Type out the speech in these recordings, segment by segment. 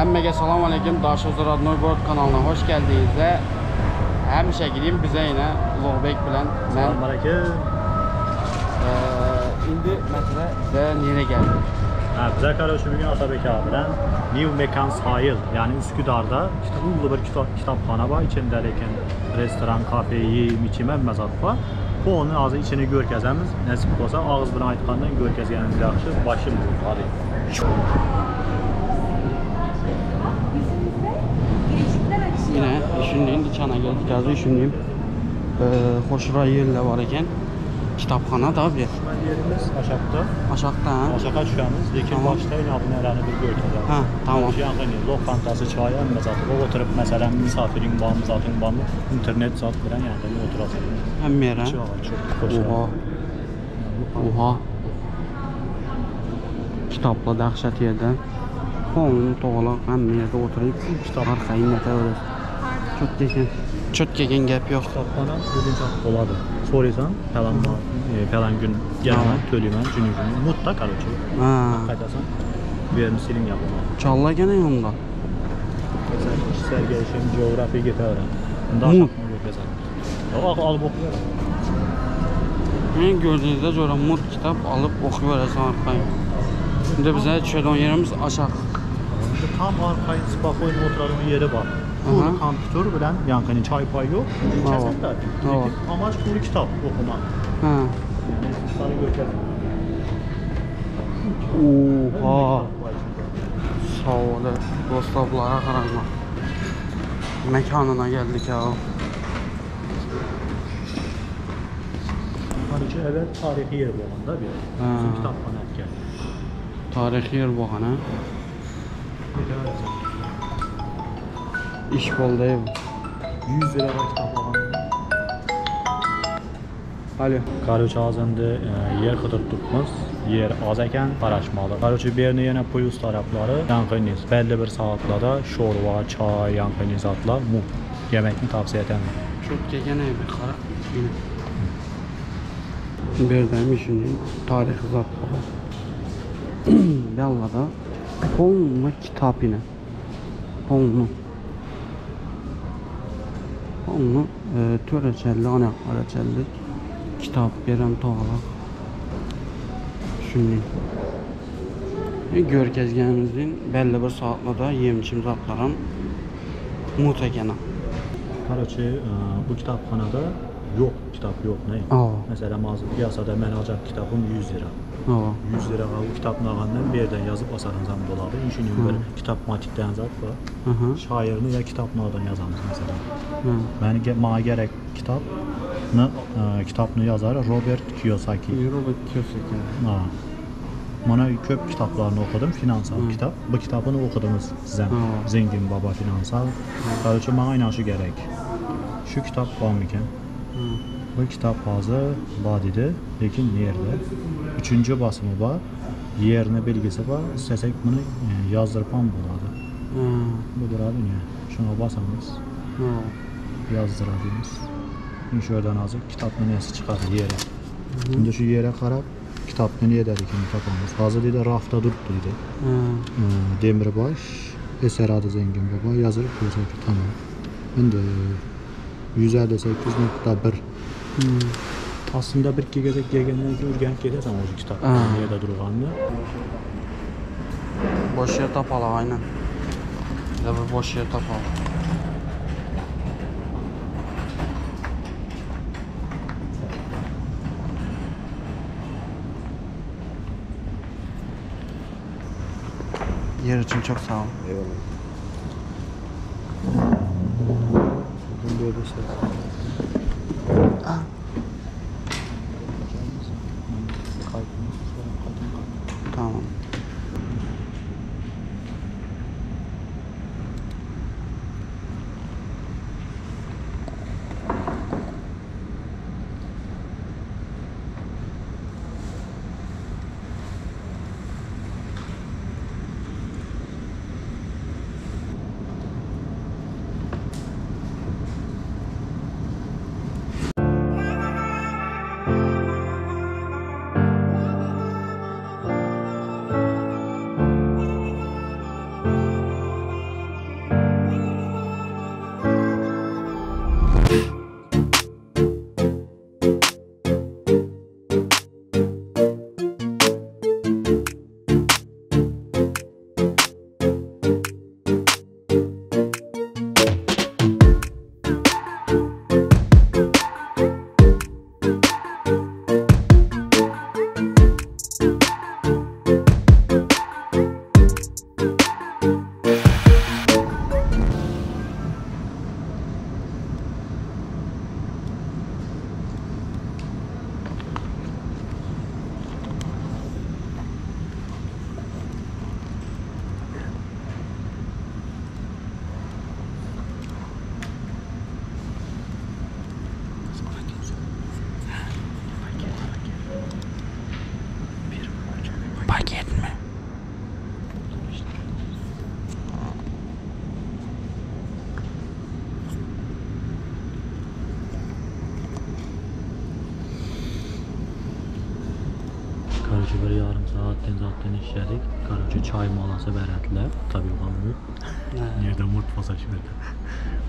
Emmege selamun aleyküm. Daşözler Adnoy World kanalına hoş geldiniz ve həmişə gideyim bize yine Ulubek bilen ben. Selamun aleyküm. İndi məsələ bizə nereye geldik? Bizə qarşı bugün Atabek abidən New Mekan Sahil, yani Üsküdar'da ulu bir kitapxana var. İçində restoran, kafe, yeyim, içmə, məzat var. Bu onun azı içini görkəzəmiz. Nəsib olsa ağız buna aytqandan görkəzəyimiz yaxşı. Başım bu. Hadi. Yine düşündüğüm dükkana geldik. Az düşündüğüm hoşura yerler var iken kitapxana da bir. Yerimiz aşağıda. Aşağıda ha? Aşağı düşəmiz. Lakin Tamam. başda abunələrini bir görkəzəm. Ha, tamam. Yəni lokantası, çay, məzatı. O oturup məsələn misafirin var, zatın var, internet zat verən yəni oturacaq. Hem yere. Çok Oha. Oha. Kitapla dəhşət yerdən. Onun toğalaq hem yerde oturup Kitap. Arkayı nətə öyle. Çok gegen gap yok. Kitapxana birinci oladı. Soraysan, falan gün gəlmən, tölümən, günü mutlaq qarıcı. Ha. Qaydasan, verini silin yapma. Çalla gene yanında. Məsələn, kişisel gelişim, coğrafi getərəm. Bunda Mut. aşağı görəcəm. Alıb oxuyuram. Yani gördüğünüzde göre mut kitap alıp okuyoruz arkayı. Şimdi bize çölon yerimiz aşağı. Tam arxayın, spokojno oturarım yeri var. Burada kompütör bilən, yəni çay pay yox. Kəsətlər. Amaç bu kitap oxumaq. Ha. Yəni, kitabı görkəzəm. Oha. Sağ ol. Dostlarlara karanlık. Mekanına geldik ya. Halbuki əvvəl tarixi yer bolanda bir. Bizim kitabxana gəlir. Tarihi yer bu hana. İş bol değil mi? 100 lira var kitap alanda. Alo. Qarıcı azındı, yer xıdırtdıqmız, yer az əkən qaraşmalı. Qarıcı birini yenə puyuz tarafları, yankınız, bəlli bir saatlarda şorva, çay, yankınizatla yeməkini tavsiyə edəm. Çok gegen evi kara. Bir de düşünün tarihi zat var. Bella'da Ponlu kitap yine. Ponlu töreçelli, anak araçelli kitap veren toğalaq. Düşünün. Görkezgenimizin belli bir saatlarda yemişim zatların mutekena. Qarıcı bu kitabxanada yox, kitap yox, nə? Məsələn, mazı piyasada mən alacaq kitabım 100 lira. 100 lira bu kitabın ağandan bir yerdən yazıb asarınızdan boladı. Düşünün bir kitap matikdən zat var. Şairini ya kitablardan yazamız məsələn. Mənə gərək kitabını yazar Robert Kiyosaki. Robert Kiyosaki. Bana köp kitaplarını okudum, finansal kitap. Bu kitabını okudunuz sizden. Zengin Baba Finansal. Qarıcı bana inaşı gerek. Şu kitap var mıken? Bu kitap hazır, vadide, lakin yerde. 3. basımı var, yerini bilgisi var. İstesek bunu yazdırpan buladı. Bu buradı niye? Şuna basamız. Yazdırabiliriz. Şuradan hazır, kitabın nesi çıkar yere. Şimdi şu yere karab, kitabını niye dedik ki tapamız. Hazır dedi, rafta durdu. Demirbaş, Eser adı Zengin Baba, yazırıp koyacak. Tamam. Şimdi 158.1. Aslında bir gezek gegenine görgen gelirsen o kitap yerde durğanlı. Boş yer tapalı aynen. Ya bir boş yer tapalı. Yer için çok sağ ol. Eyvallah. Bugün böyle şey. Tamam. zaten işledik. Karınca çay molası verdiler. Tabii kalmıyor. Nerede mutfasa şimdi.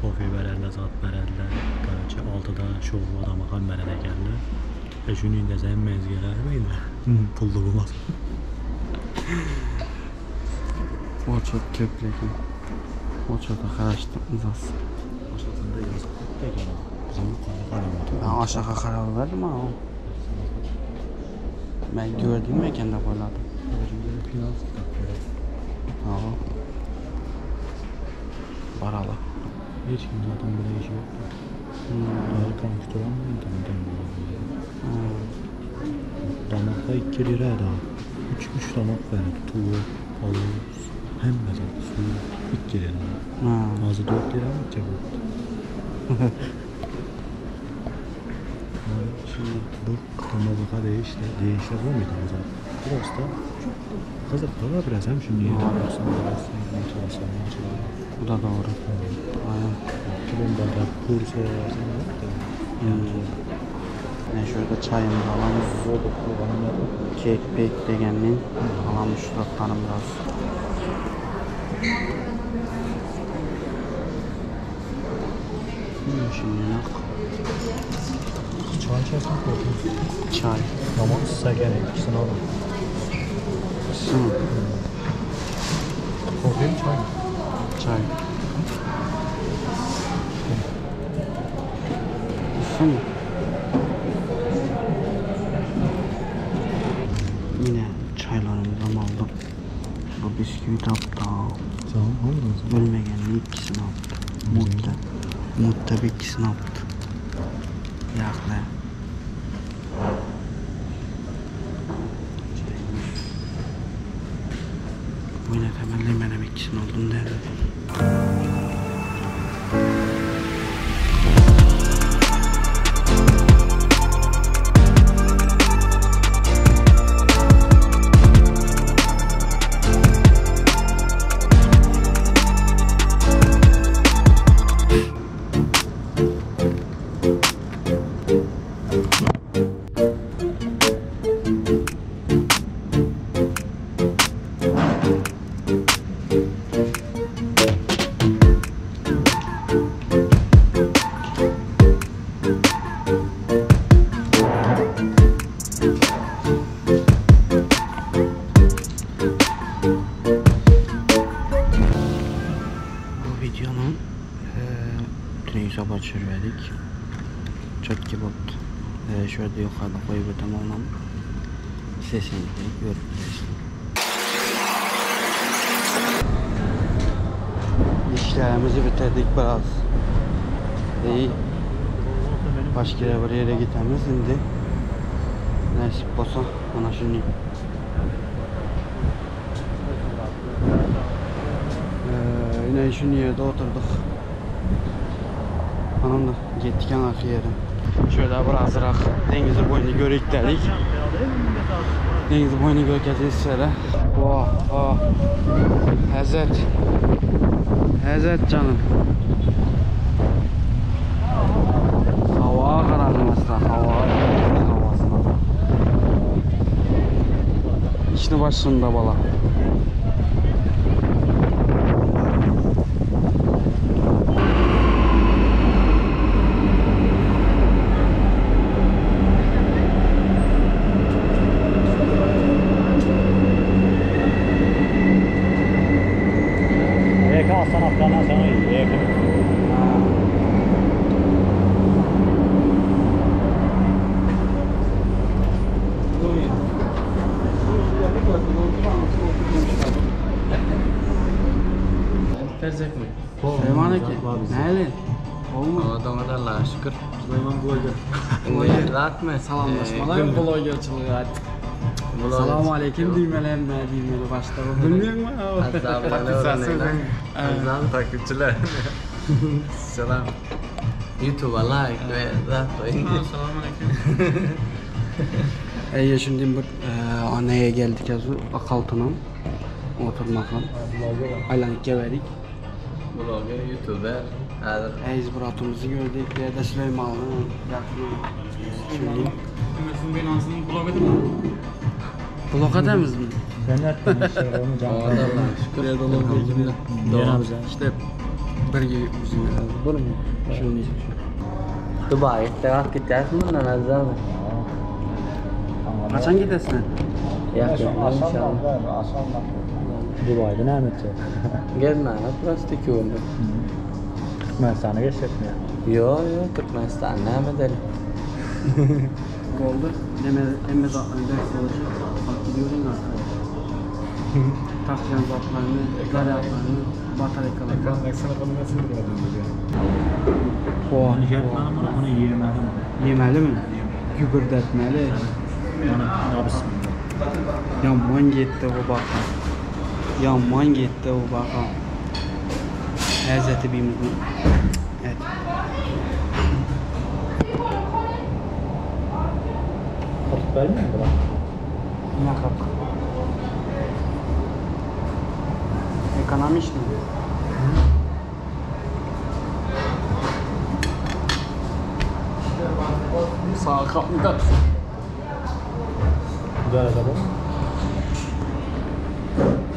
Kofi verdiler, zat verdiler. Karınca 6'da şovu adama kan verene geldi. Şunun da sen mezgeler miydi? Pullu bulmaz. O çok köplekim. O çok da karıştırmaz aslında. Aşağısında yazık. Peki bizim yukarı Ben aşağı karar verdim ama. Ben gördüğüm mekanda koyladım. Finans kitapları. Aa. Baralı. Hiç kim zaten böyle işi yoktu. Kalmış duran mı internetten böyle? Damakta 2 lira daha. 3 damak verdi. Tuğu, balığı, hem mezat, suyu 2 lira. Ağzı 4 lira mı çabuk? Şimdi bu damaka değişti bu muydu o zaman? Burası da Kızık'ta da biraz hem şimdi yeni yapıyorsan biraz motivasyon açılıyor. Bu da doğru. Aynen. Kimin bardak kursa yazan var da. Ne şurada çayımızı alalım. Kek beklegenin alalım şu tatlarını biraz. Şimdi ne? Çay içersen korkun. Çay. Tamam size gene ikisini alın. Su. Kofi mi çay mı? Çay. Su mu? Yine çaylarımızı aldım. Bu bisküvit aptal. Tamam almadınız mı? Bölmegenli ikisini yaptı. Mutta bir ikisini yaptı. Yakla. Bu yine temelli benim ikisini oldum derdi. Videonun yüze başarıyorduk. Çok gibi oldu. Şöyle yukarıda koyup tamamen sesini görüyoruz. İşlerimizi bitirdik biraz. İyi. Başka bir yere gitmemiz şimdi. Nasip olsa ona şunu. Yine şu yerde oturduk. Anam da gittik anaki yere. Şöyle biraz rak denizi boyunu görük dedik. Denizi boyunu göreceğiz şöyle. Oh oh. Hazret. Hazret canım. Hava kararmasına, havasına da. İşte başında bala. Aslan afganlar sana iyi. Terzek mi? Süleyman Eki. Nerede? Olma. O adama da Allah'a şükür. Süleyman Blogger. Blogger. Rahat mı? Salamlaşmalar bloggerçılığı artık. Selamun aleyküm düğmelerim ne düğmeli başta. Bilmiyor musun? Azam takipçiler. Selam. YouTube'a like ve rahat koyun. Selamun aleyküm. Şimdi bir anneye geldik yazı akaltına oturmakla. Aylanık geverik. Blogger, YouTuber. Ezburatımızı gördük. Bir de Süleyman'ın yakını. Şimdi. Emerson binasının blogger mı? Blokatamız mı? Sen yaptın işte onu Allah'a şükür. Yine bize. İşte bir gibi bizim. Bunu mu? Şunu diyecek. Dubai, tevaf gideceğiz bundan azal mı? Kaçan gidesin? Yakında inşallah. Dubai'de ne edecek? Gelme, prosto köyünde. Türkmenistan'a geçecekmiyor. Yo, Türkmenistan ne edelim? Oldu. Emme zatlarında olacak. Bak gidiyorsun arkaya. Takyan zatlarını, zaryatlarını, bataryalarını. Eksana konu nasıl diyor? Oha. Onu yapmanı bunu yiyemedim. Yemeli mi? Gübürdetmeli. Bana abisi. Yaman gitti o bakan. Yaman gitti o bakan. Hazreti Bimiz mi? Evet. Katıp vermiyor mu? Ne kapı? Ekonomi işte. Sağ kapıda. Güzel araba.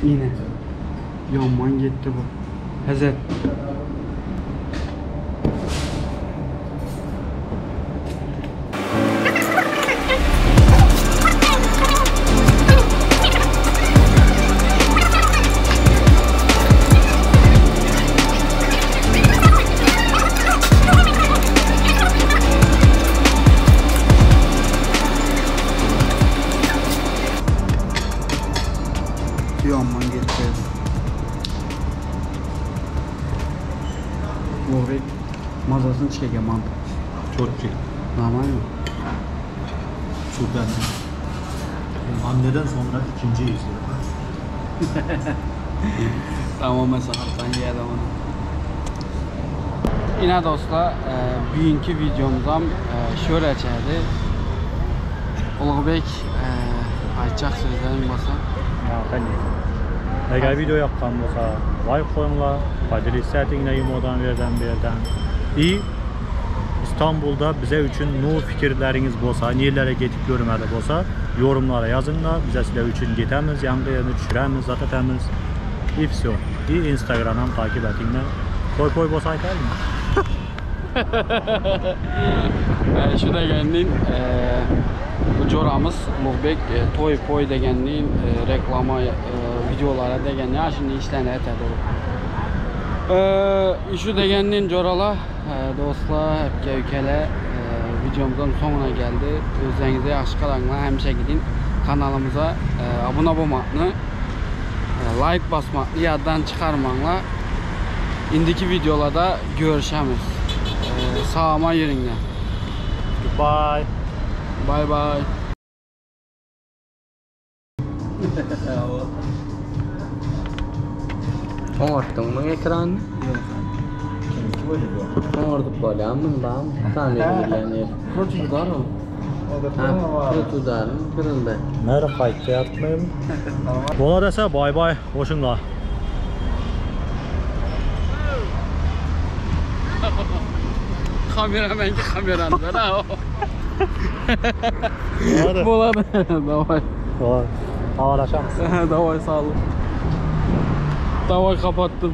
Yine. Yaman gitti bu. Hazret. Yaman gitti. Doğru. Mazasını çekeceğim abi. Çok iyi. Normal mi? Süper. Anneden sonra ikinci izliyor. Tamam mesela yedim onu. Yine dostlar, bugünkü videomuzdan şöyle çəkdi. Ulubek aytacaq sözlərin olsa. Eğer video yapkan olsa like koyunla, paylaşın ettiğine yumodan birden. İyi. İstanbul'da bize üçün ne fikirleriniz olsa, nerelere gidip görmeli olsa yorumlara yazınlar. Bize sizler üçün gitemiz, yanında yerini düşüremiz, zaten İyi все. İyi Instagram'dan takip ettiğine. Koy olsa aytar mı? Şu degenliğin bu coramız Ulubek toy degenliğin reklama videolara degenliği şimdi işlerine etedi. Şu degenliğin corala dostlar hep ülkele videomuzun sonuna geldi. Özlerinize yaxşı qalanlar, həmişə gidin kanalımıza abone olmaqını, like basmaqını yaddan çıxarmaqla indiki videolarda görüşəmiz. Sağıma yerinlə. Bye. Bye bye. Orttun mu ekranı? Orada böyle ama ben tanıyorum. Protudan o. Protudan kırıldı. Nerede kayıtta yatmayayım? Bana dese bye bye. Hoşunla. Kameraman ki kameranı ver ha o. Hadi. Болады. Давай. Havalaşalım. Давай sağ ol. Давай kapattım.